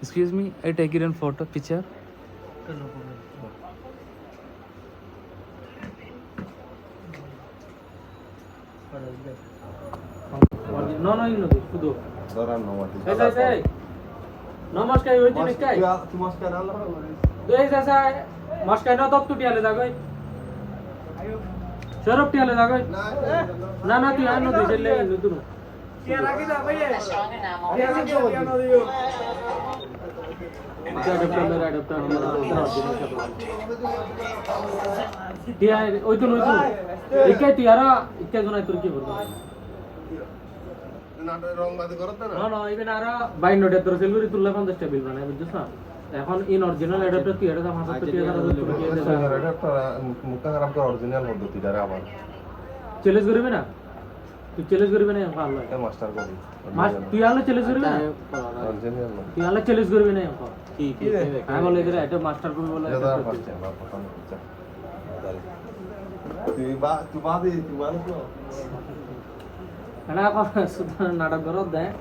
Excuse me, I take it in photo picture. No, no, you know, শুধু ধরার নমাটি এই নমস্কার ওই দিন কাই তুই মস্কার আল্লাহ দুই জাসা মস্কাই না তো টুটিয়ালে যাগই সরব টিয়ালে যাগই না না তুই আনো দিলে ইনো তুই কে রাখি দা ভাই কে রাখি দা দিও অ্যাডাপ্টার দিয়া ওই তো একাই তুই আর একাই জনাই তোর কি করব নাটক রং বাদে করত না না না ইভেন আর বাই নোটে তোর সেলুরি তুললে 50 টা বিল বানাই বুঝছস না এখন ইন অরিজিনাল অ্যাডাপ্টার তুই এটা 75 টাকা মুক্তা খারাপ করে অরিজিনাল পদ্ধতি দ্বারা আবার চ্যালেঞ্জ করবি না তুই চ্যালেঞ্জ করবি না ভালো এটা মাস্টার করি তুই আলো চ্যালেঞ্জ করবি না অরিজিনাল না তুই আলো চ্যালেঞ্জ করবি না কি আমি বলে এদের এটা মাস্টার করবি বলে এটা ফার্স্ট টাইম বা প্রথম তুই বাদে তুই মানুষ না কথা শুধু নাটক করত দেয়